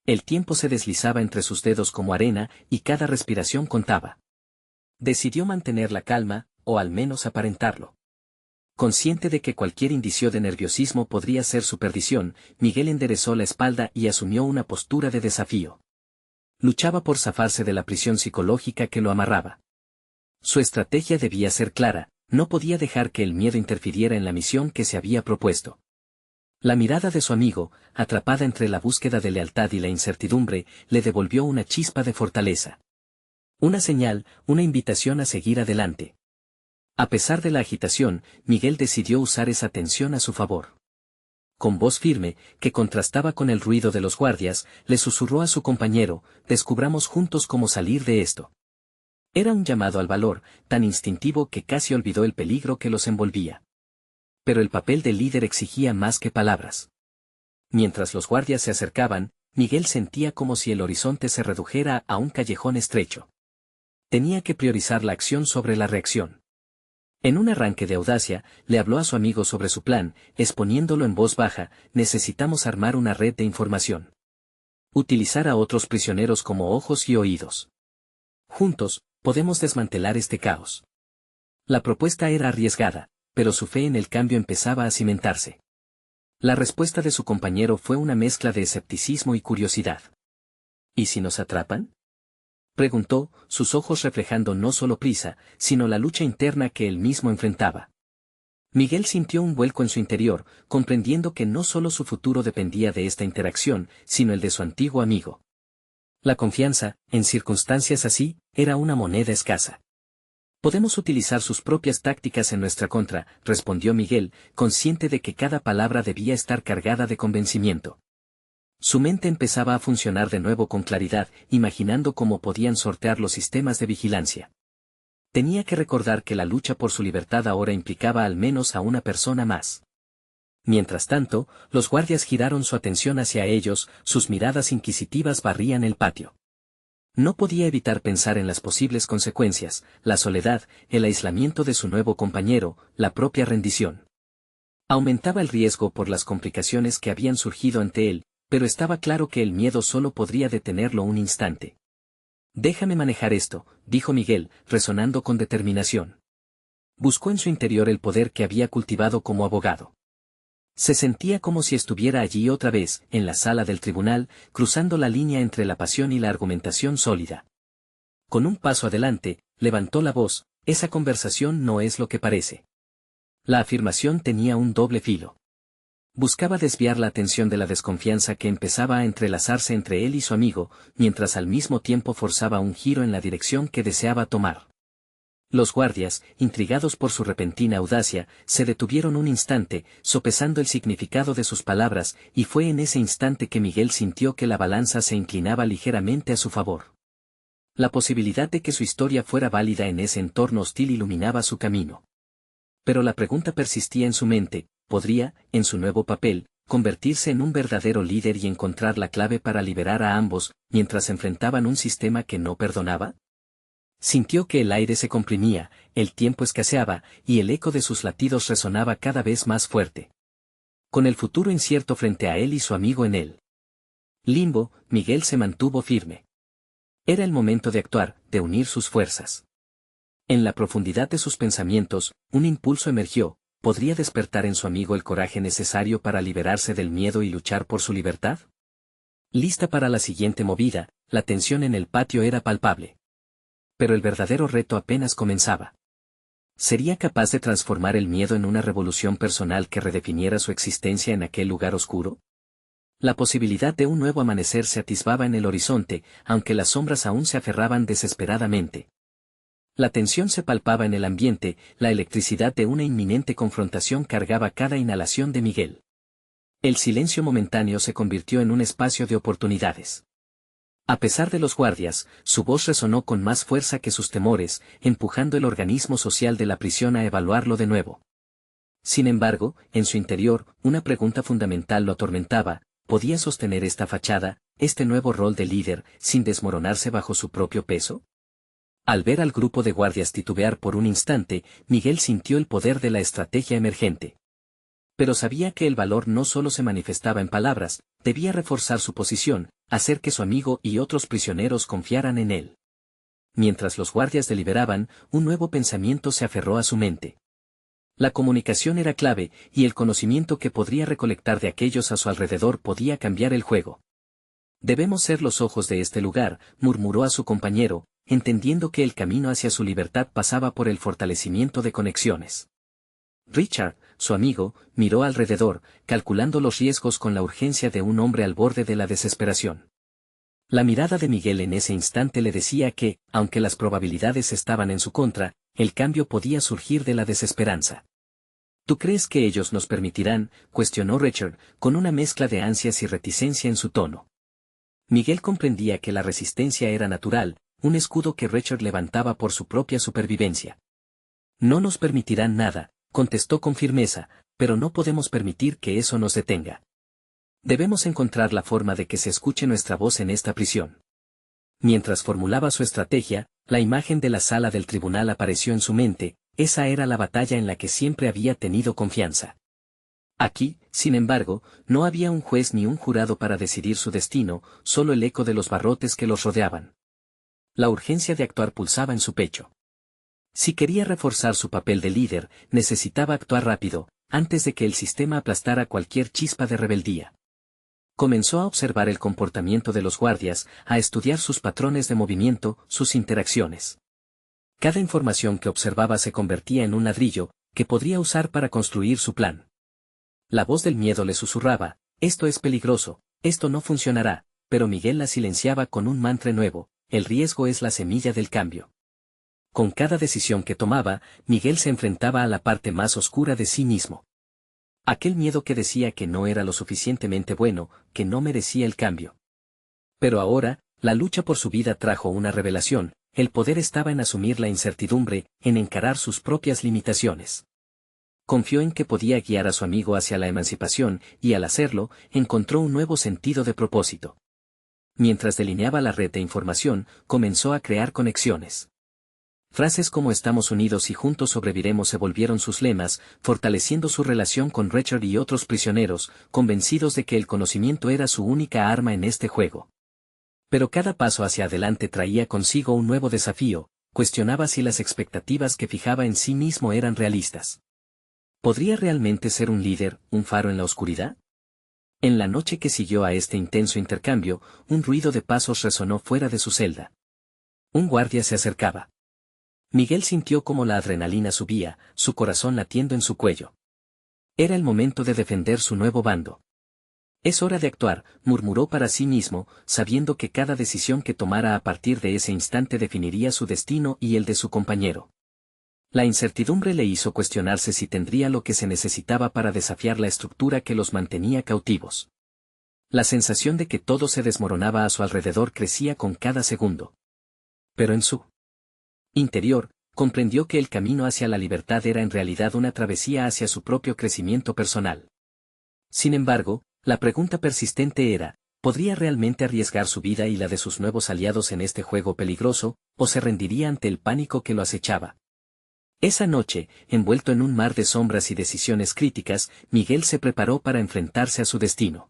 El tiempo se deslizaba entre sus dedos como arena, y cada respiración contaba. Decidió mantener la calma, o al menos aparentarlo. Consciente de que cualquier indicio de nerviosismo podría ser su perdición, Miguel enderezó la espalda y asumió una postura de desafío. Luchaba por zafarse de la prisión psicológica que lo amarraba. Su estrategia debía ser clara: no podía dejar que el miedo interfiriera en la misión que se había propuesto. La mirada de su amigo, atrapada entre la búsqueda de lealtad y la incertidumbre, le devolvió una chispa de fortaleza. Una señal, una invitación a seguir adelante. A pesar de la agitación, Miguel decidió usar esa tensión a su favor. Con voz firme, que contrastaba con el ruido de los guardias, le susurró a su compañero: descubramos juntos cómo salir de esto. Era un llamado al valor, tan instintivo que casi olvidó el peligro que los envolvía. Pero el papel del líder exigía más que palabras. Mientras los guardias se acercaban, Miguel sentía como si el horizonte se redujera a un callejón estrecho. Tenía que priorizar la acción sobre la reacción. En un arranque de audacia, le habló a su amigo sobre su plan, exponiéndolo en voz baja: necesitamos armar una red de información. Utilizar a otros prisioneros como ojos y oídos. Juntos, podemos desmantelar este caos. La propuesta era arriesgada, pero su fe en el cambio empezaba a cimentarse. La respuesta de su compañero fue una mezcla de escepticismo y curiosidad. ¿Y si nos atrapan?, preguntó, sus ojos reflejando no solo prisa, sino la lucha interna que él mismo enfrentaba. Miguel sintió un vuelco en su interior, comprendiendo que no solo su futuro dependía de esta interacción, sino el de su antiguo amigo. La confianza, en circunstancias así, era una moneda escasa. Podemos utilizar sus propias tácticas en nuestra contra, respondió Miguel, consciente de que cada palabra debía estar cargada de convencimiento. Su mente empezaba a funcionar de nuevo con claridad, imaginando cómo podían sortear los sistemas de vigilancia. Tenía que recordar que la lucha por su libertad ahora implicaba al menos a una persona más. Mientras tanto, los guardias giraron su atención hacia ellos, sus miradas inquisitivas barrían el patio. No podía evitar pensar en las posibles consecuencias: la soledad, el aislamiento de su nuevo compañero, la propia rendición. Aumentaba el riesgo por las complicaciones que habían surgido ante él, pero estaba claro que el miedo solo podría detenerlo un instante. Déjame manejar esto, dijo Miguel, resonando con determinación. Buscó en su interior el poder que había cultivado como abogado. Se sentía como si estuviera allí otra vez, en la sala del tribunal, cruzando la línea entre la pasión y la argumentación sólida. Con un paso adelante, levantó la voz: esa conversación no es lo que parece. La afirmación tenía un doble filo. Buscaba desviar la atención de la desconfianza que empezaba a entrelazarse entre él y su amigo, mientras al mismo tiempo forzaba un giro en la dirección que deseaba tomar. Los guardias, intrigados por su repentina audacia, se detuvieron un instante, sopesando el significado de sus palabras, y fue en ese instante que Miguel sintió que la balanza se inclinaba ligeramente a su favor. La posibilidad de que su historia fuera válida en ese entorno hostil iluminaba su camino. Pero la pregunta persistía en su mente: ¿podría, en su nuevo papel, convertirse en un verdadero líder y encontrar la clave para liberar a ambos, mientras enfrentaban un sistema que no perdonaba? Sintió que el aire se comprimía, el tiempo escaseaba, y el eco de sus latidos resonaba cada vez más fuerte. Con el futuro incierto frente a él y su amigo en el limbo, Miguel se mantuvo firme. Era el momento de actuar, de unir sus fuerzas. En la profundidad de sus pensamientos, un impulso emergió: ¿podría despertar en su amigo el coraje necesario para liberarse del miedo y luchar por su libertad? Lista para la siguiente movida, la tensión en el patio era palpable. Pero el verdadero reto apenas comenzaba. ¿Sería capaz de transformar el miedo en una revolución personal que redefiniera su existencia en aquel lugar oscuro? La posibilidad de un nuevo amanecer se atisbaba en el horizonte, aunque las sombras aún se aferraban desesperadamente. La tensión se palpaba en el ambiente, la electricidad de una inminente confrontación cargaba cada inhalación de Miguel. El silencio momentáneo se convirtió en un espacio de oportunidades. A pesar de los guardias, su voz resonó con más fuerza que sus temores, empujando el organismo social de la prisión a evaluarlo de nuevo. Sin embargo, en su interior, una pregunta fundamental lo atormentaba: ¿podía sostener esta fachada, este nuevo rol de líder, sin desmoronarse bajo su propio peso? Al ver al grupo de guardias titubear por un instante, Miguel sintió el poder de la estrategia emergente. Pero sabía que el valor no solo se manifestaba en palabras, debía reforzar su posición, hacer que su amigo y otros prisioneros confiaran en él. Mientras los guardias deliberaban, un nuevo pensamiento se aferró a su mente. La comunicación era clave, y el conocimiento que podría recolectar de aquellos a su alrededor podía cambiar el juego. «Debemos ser los ojos de este lugar», murmuró a su compañero, entendiendo que el camino hacia su libertad pasaba por el fortalecimiento de conexiones. Richard, su amigo, miró alrededor, calculando los riesgos con la urgencia de un hombre al borde de la desesperación. La mirada de Miguel en ese instante le decía que, aunque las probabilidades estaban en su contra, el cambio podía surgir de la desesperanza. «¿Tú crees que ellos nos permitirán?», cuestionó Richard, con una mezcla de ansias y reticencia en su tono. Miguel comprendía que la resistencia era natural, un escudo que Richard levantaba por su propia supervivencia. «No nos permitirán nada», contestó con firmeza, «pero no podemos permitir que eso nos detenga. Debemos encontrar la forma de que se escuche nuestra voz en esta prisión». Mientras formulaba su estrategia, la imagen de la sala del tribunal apareció en su mente. Esa era la batalla en la que siempre había tenido confianza. Aquí, sin embargo, no había un juez ni un jurado para decidir su destino, solo el eco de los barrotes que los rodeaban. La urgencia de actuar pulsaba en su pecho. Si quería reforzar su papel de líder, necesitaba actuar rápido, antes de que el sistema aplastara cualquier chispa de rebeldía. Comenzó a observar el comportamiento de los guardias, a estudiar sus patrones de movimiento, sus interacciones. Cada información que observaba se convertía en un ladrillo, que podría usar para construir su plan. La voz del miedo le susurraba: «Esto es peligroso, esto no funcionará», pero Miguel la silenciaba con un mantra nuevo: «El riesgo es la semilla del cambio». Con cada decisión que tomaba, Miguel se enfrentaba a la parte más oscura de sí mismo. Aquel miedo que decía que no era lo suficientemente bueno, que no merecía el cambio. Pero ahora, la lucha por su vida trajo una revelación: el poder estaba en asumir la incertidumbre, en encarar sus propias limitaciones. Confió en que podía guiar a su amigo hacia la emancipación, y al hacerlo, encontró un nuevo sentido de propósito. Mientras delineaba la red de información, comenzó a crear conexiones. Frases como «estamos unidos y juntos sobreviviremos» se volvieron sus lemas, fortaleciendo su relación con Richard y otros prisioneros, convencidos de que el conocimiento era su única arma en este juego. Pero cada paso hacia adelante traía consigo un nuevo desafío: cuestionaba si las expectativas que fijaba en sí mismo eran realistas. ¿Podría realmente ser un líder, un faro en la oscuridad? En la noche que siguió a este intenso intercambio, un ruido de pasos resonó fuera de su celda. Un guardia se acercaba. Miguel sintió como la adrenalina subía, su corazón latiendo en su cuello. Era el momento de defender su nuevo bando. «Es hora de actuar», murmuró para sí mismo, sabiendo que cada decisión que tomara a partir de ese instante definiría su destino y el de su compañero. La incertidumbre le hizo cuestionarse si tendría lo que se necesitaba para desafiar la estructura que los mantenía cautivos. La sensación de que todo se desmoronaba a su alrededor crecía con cada segundo. Pero en su interior, comprendió que el camino hacia la libertad era en realidad una travesía hacia su propio crecimiento personal. Sin embargo, la pregunta persistente era, ¿podría realmente arriesgar su vida y la de sus nuevos aliados en este juego peligroso, o se rendiría ante el pánico que lo acechaba? Esa noche, envuelto en un mar de sombras y decisiones críticas, Miguel se preparó para enfrentarse a su destino.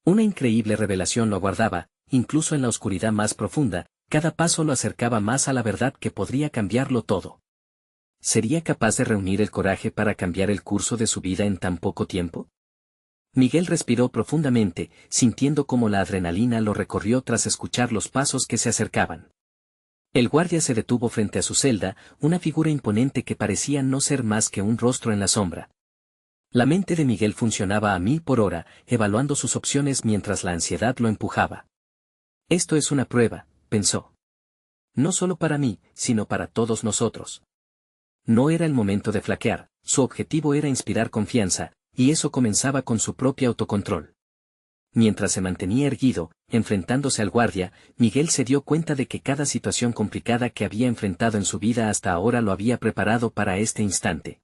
Una increíble revelación lo aguardaba, incluso en la oscuridad más profunda, cada paso lo acercaba más a la verdad que podría cambiarlo todo. ¿Sería capaz de reunir el coraje para cambiar el curso de su vida en tan poco tiempo? Miguel respiró profundamente, sintiendo cómo la adrenalina lo recorrió tras escuchar los pasos que se acercaban. El guardia se detuvo frente a su celda, una figura imponente que parecía no ser más que un rostro en la sombra. La mente de Miguel funcionaba a 1000 por hora, evaluando sus opciones mientras la ansiedad lo empujaba. Esto es una prueba, pensó. No solo para mí, sino para todos nosotros. No era el momento de flaquear, su objetivo era inspirar confianza, y eso comenzaba con su propio autocontrol. Mientras se mantenía erguido, enfrentándose al guardia, Miguel se dio cuenta de que cada situación complicada que había enfrentado en su vida hasta ahora lo había preparado para este instante.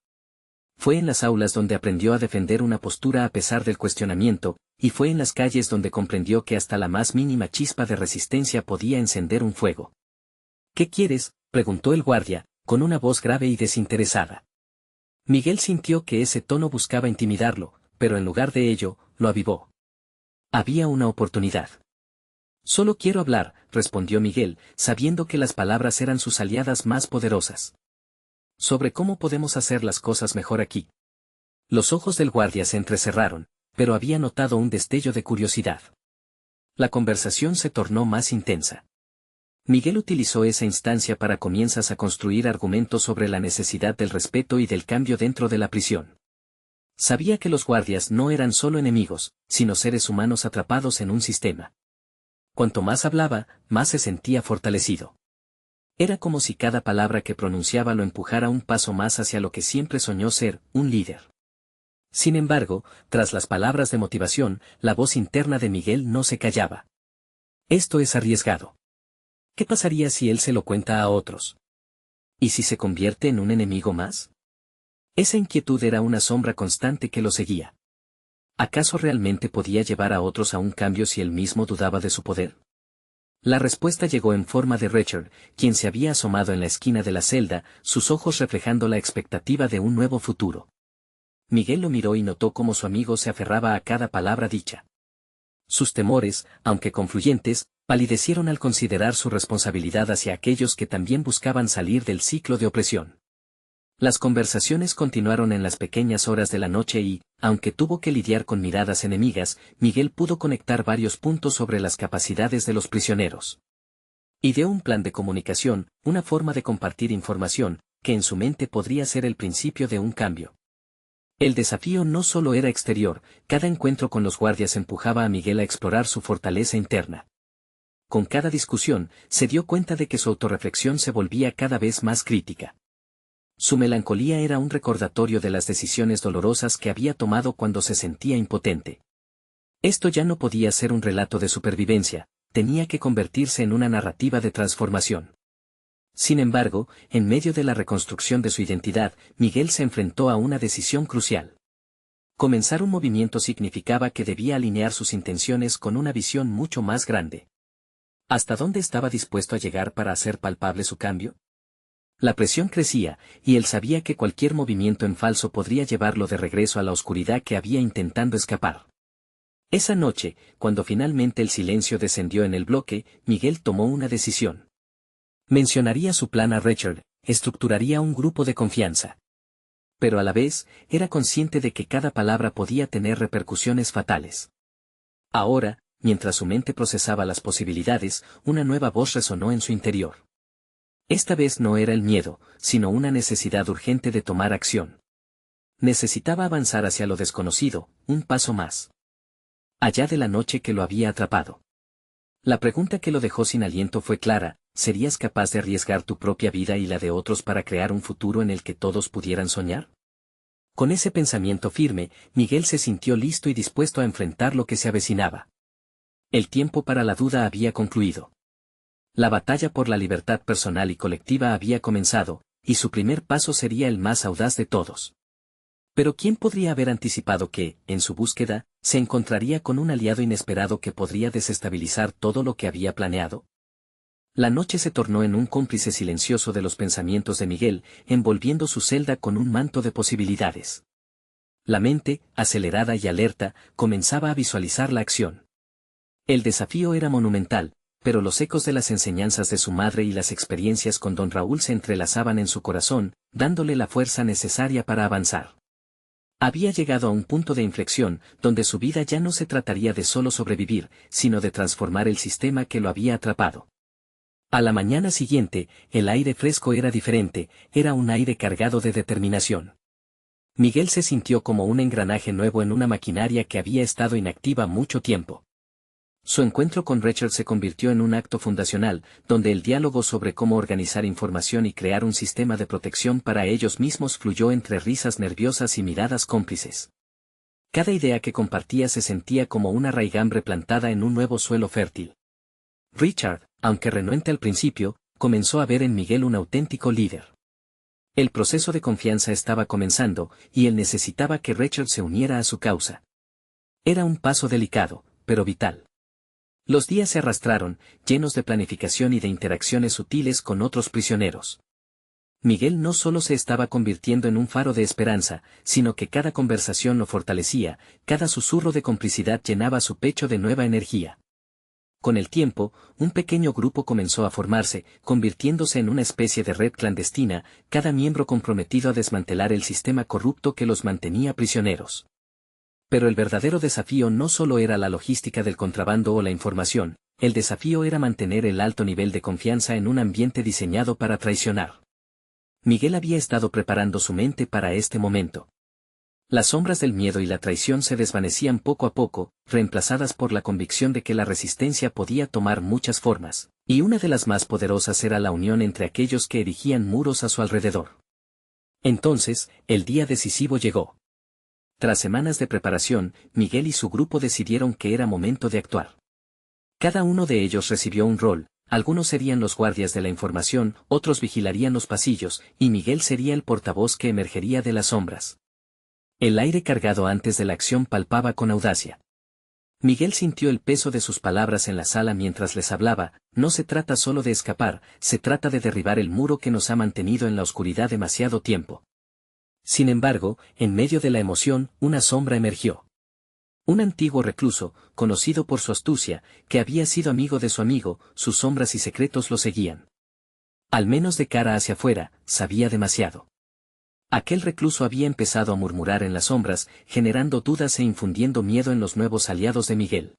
Fue en las aulas donde aprendió a defender una postura a pesar del cuestionamiento, y fue en las calles donde comprendió que hasta la más mínima chispa de resistencia podía encender un fuego. ¿Qué quieres?, preguntó el guardia, con una voz grave y desinteresada. Miguel sintió que ese tono buscaba intimidarlo, pero en lugar de ello, lo avivó. Había una oportunidad. Solo quiero hablar, respondió Miguel, sabiendo que las palabras eran sus aliadas más poderosas. Sobre cómo podemos hacer las cosas mejor aquí. Los ojos del guardia se entrecerraron, pero había notado un destello de curiosidad. La conversación se tornó más intensa. Miguel utilizó esa instancia para comienzas a construir argumentos sobre la necesidad del respeto y del cambio dentro de la prisión. Sabía que los guardias no eran solo enemigos, sino seres humanos atrapados en un sistema. Cuanto más hablaba, más se sentía fortalecido. Era como si cada palabra que pronunciaba lo empujara un paso más hacia lo que siempre soñó ser, un líder. Sin embargo, tras las palabras de motivación, la voz interna de Miguel no se callaba. Esto es arriesgado. ¿Qué pasaría si él se lo cuenta a otros? ¿Y si se convierte en un enemigo más? Esa inquietud era una sombra constante que lo seguía. ¿Acaso realmente podía llevar a otros a un cambio si él mismo dudaba de su poder? La respuesta llegó en forma de Richard, quien se había asomado en la esquina de la celda, sus ojos reflejando la expectativa de un nuevo futuro. Miguel lo miró y notó cómo su amigo se aferraba a cada palabra dicha. Sus temores, aunque confluyentes, palidecieron al considerar su responsabilidad hacia aquellos que también buscaban salir del ciclo de opresión. Las conversaciones continuaron en las pequeñas horas de la noche y, aunque tuvo que lidiar con miradas enemigas, Miguel pudo conectar varios puntos sobre las capacidades de los prisioneros. Ideó un plan de comunicación, una forma de compartir información, que en su mente podría ser el principio de un cambio. El desafío no solo era exterior, cada encuentro con los guardias empujaba a Miguel a explorar su fortaleza interna. Con cada discusión, se dio cuenta de que su autorreflexión se volvía cada vez más crítica. Su melancolía era un recordatorio de las decisiones dolorosas que había tomado cuando se sentía impotente. Esto ya no podía ser un relato de supervivencia, tenía que convertirse en una narrativa de transformación. Sin embargo, en medio de la reconstrucción de su identidad, Miguel se enfrentó a una decisión crucial. Comenzar un movimiento significaba que debía alinear sus intenciones con una visión mucho más grande. ¿Hasta dónde estaba dispuesto a llegar para hacer palpable su cambio? La presión crecía, y él sabía que cualquier movimiento en falso podría llevarlo de regreso a la oscuridad que había intentando escapar. Esa noche, cuando finalmente el silencio descendió en el bloque, Miguel tomó una decisión. Mencionaría su plan a Richard, estructuraría un grupo de confianza. Pero a la vez, era consciente de que cada palabra podía tener repercusiones fatales. Ahora, mientras su mente procesaba las posibilidades, una nueva voz resonó en su interior. Esta vez no era el miedo, sino una necesidad urgente de tomar acción. Necesitaba avanzar hacia lo desconocido, un paso más allá de la noche que lo había atrapado. La pregunta que lo dejó sin aliento fue clara: ¿serías capaz de arriesgar tu propia vida y la de otros para crear un futuro en el que todos pudieran soñar? Con ese pensamiento firme, Miguel se sintió listo y dispuesto a enfrentar lo que se avecinaba. El tiempo para la duda había concluido. La batalla por la libertad personal y colectiva había comenzado, y su primer paso sería el más audaz de todos. Pero ¿quién podría haber anticipado que, en su búsqueda, se encontraría con un aliado inesperado que podría desestabilizar todo lo que había planeado? La noche se tornó en un cómplice silencioso de los pensamientos de Miguel, envolviendo su celda con un manto de posibilidades. La mente, acelerada y alerta, comenzaba a visualizar la acción. El desafío era monumental, pero los ecos de las enseñanzas de su madre y las experiencias con don Raúl se entrelazaban en su corazón, dándole la fuerza necesaria para avanzar. Había llegado a un punto de inflexión, donde su vida ya no se trataría de solo sobrevivir, sino de transformar el sistema que lo había atrapado. A la mañana siguiente, el aire fresco era diferente, era un aire cargado de determinación. Miguel se sintió como un engranaje nuevo en una maquinaria que había estado inactiva mucho tiempo. Su encuentro con Richard se convirtió en un acto fundacional, donde el diálogo sobre cómo organizar información y crear un sistema de protección para ellos mismos fluyó entre risas nerviosas y miradas cómplices. Cada idea que compartía se sentía como una raigambre plantada en un nuevo suelo fértil. Richard, aunque renuente al principio, comenzó a ver en Miguel un auténtico líder. El proceso de confianza estaba comenzando, y él necesitaba que Richard se uniera a su causa. Era un paso delicado, pero vital. Los días se arrastraron, llenos de planificación y de interacciones sutiles con otros prisioneros. Miguel no solo se estaba convirtiendo en un faro de esperanza, sino que cada conversación lo fortalecía, cada susurro de complicidad llenaba su pecho de nueva energía. Con el tiempo, un pequeño grupo comenzó a formarse, convirtiéndose en una especie de red clandestina, cada miembro comprometido a desmantelar el sistema corrupto que los mantenía prisioneros. Pero el verdadero desafío no solo era la logística del contrabando o la información, el desafío era mantener el alto nivel de confianza en un ambiente diseñado para traicionar. Miguel había estado preparando su mente para este momento. Las sombras del miedo y la traición se desvanecían poco a poco, reemplazadas por la convicción de que la resistencia podía tomar muchas formas, y una de las más poderosas era la unión entre aquellos que erigían muros a su alrededor. Entonces, el día decisivo llegó. Tras semanas de preparación, Miguel y su grupo decidieron que era momento de actuar. Cada uno de ellos recibió un rol, algunos serían los guardias de la información, otros vigilarían los pasillos, y Miguel sería el portavoz que emergería de las sombras. El aire cargado antes de la acción palpaba con audacia. Miguel sintió el peso de sus palabras en la sala mientras les hablaba: no se trata solo de escapar, se trata de derribar el muro que nos ha mantenido en la oscuridad demasiado tiempo. Sin embargo, en medio de la emoción, una sombra emergió. Un antiguo recluso, conocido por su astucia, que había sido amigo de su amigo, sus sombras y secretos lo seguían. Al menos de cara hacia afuera, sabía demasiado. Aquel recluso había empezado a murmurar en las sombras, generando dudas e infundiendo miedo en los nuevos aliados de Miguel.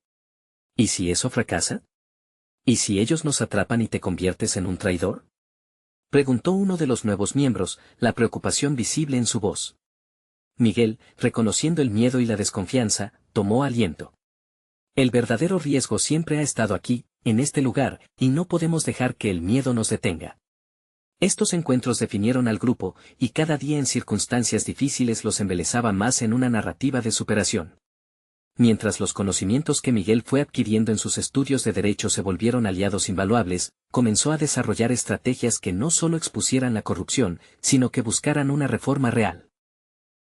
¿Y si eso fracasa? ¿Y si ellos nos atrapan y te conviertes en un traidor?, preguntó uno de los nuevos miembros, la preocupación visible en su voz. Miguel, reconociendo el miedo y la desconfianza, tomó aliento. El verdadero riesgo siempre ha estado aquí, en este lugar, y no podemos dejar que el miedo nos detenga. Estos encuentros definieron al grupo, y cada día en circunstancias difíciles los embelezaba más en una narrativa de superación. Mientras los conocimientos que Miguel fue adquiriendo en sus estudios de derecho se volvieron aliados invaluables, comenzó a desarrollar estrategias que no solo expusieran la corrupción, sino que buscaran una reforma real.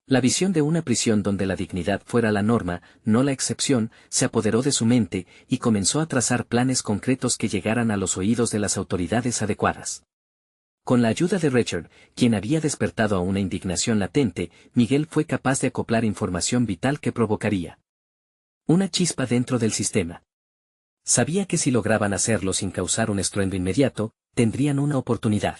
La visión de una prisión donde la dignidad fuera la norma, no la excepción, se apoderó de su mente, y comenzó a trazar planes concretos que llegaran a los oídos de las autoridades adecuadas. Con la ayuda de Richard, quien había despertado a una indignación latente, Miguel fue capaz de acoplar información vital que provocaría una chispa dentro del sistema. Sabía que si lograban hacerlo sin causar un estruendo inmediato, tendrían una oportunidad.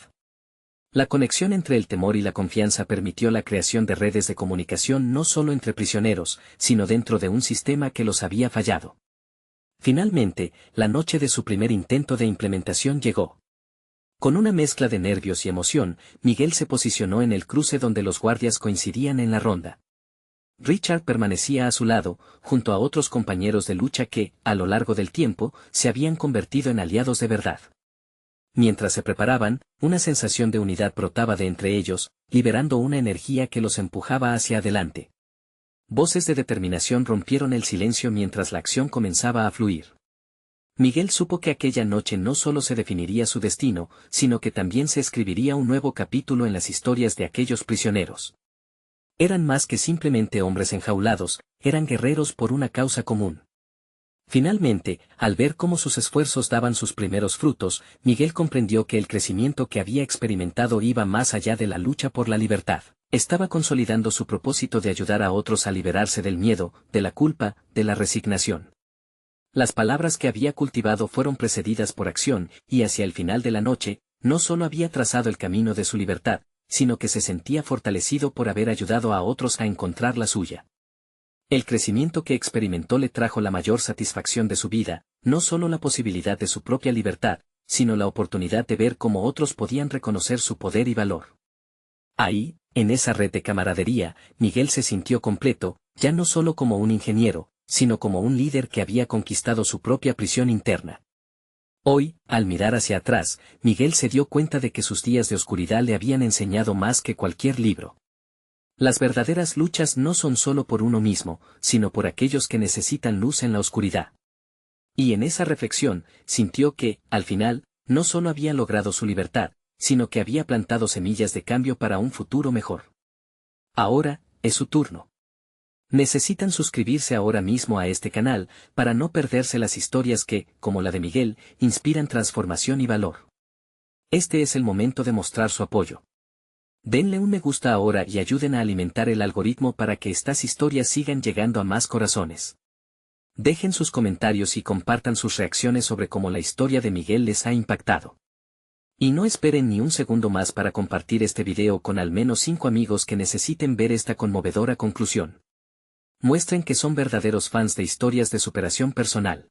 La conexión entre el temor y la confianza permitió la creación de redes de comunicación no solo entre prisioneros, sino dentro de un sistema que los había fallado. Finalmente, la noche de su primer intento de implementación llegó. Con una mezcla de nervios y emoción, Miguel se posicionó en el cruce donde los guardias coincidían en la ronda. Richard permanecía a su lado, junto a otros compañeros de lucha que, a lo largo del tiempo, se habían convertido en aliados de verdad. Mientras se preparaban, una sensación de unidad brotaba de entre ellos, liberando una energía que los empujaba hacia adelante. Voces de determinación rompieron el silencio mientras la acción comenzaba a fluir. Miguel supo que aquella noche no solo se definiría su destino, sino que también se escribiría un nuevo capítulo en las historias de aquellos prisioneros. Eran más que simplemente hombres enjaulados, eran guerreros por una causa común. Finalmente, al ver cómo sus esfuerzos daban sus primeros frutos, Miguel comprendió que el crecimiento que había experimentado iba más allá de la lucha por la libertad. Estaba consolidando su propósito de ayudar a otros a liberarse del miedo, de la culpa, de la resignación. Las palabras que había cultivado fueron precedidas por acción, y hacia el final de la noche, no solo había trazado el camino de su libertad, sino que se sentía fortalecido por haber ayudado a otros a encontrar la suya. El crecimiento que experimentó le trajo la mayor satisfacción de su vida, no solo la posibilidad de su propia libertad, sino la oportunidad de ver cómo otros podían reconocer su poder y valor. Ahí, en esa red de camaradería, Miguel se sintió completo, ya no solo como un ingeniero, sino como un líder que había conquistado su propia prisión interna. Hoy, al mirar hacia atrás, Miguel se dio cuenta de que sus días de oscuridad le habían enseñado más que cualquier libro. Las verdaderas luchas no son solo por uno mismo, sino por aquellos que necesitan luz en la oscuridad. Y en esa reflexión, sintió que, al final, no solo había logrado su libertad, sino que había plantado semillas de cambio para un futuro mejor. Ahora, es su turno. Necesitan suscribirse ahora mismo a este canal, para no perderse las historias que, como la de Miguel, inspiran transformación y valor. Este es el momento de mostrar su apoyo. Denle un me gusta ahora y ayuden a alimentar el algoritmo para que estas historias sigan llegando a más corazones. Dejen sus comentarios y compartan sus reacciones sobre cómo la historia de Miguel les ha impactado. Y no esperen ni un segundo más para compartir este video con al menos 5 amigos que necesiten ver esta conmovedora conclusión. Muestren que son verdaderos fans de historias de superación personal.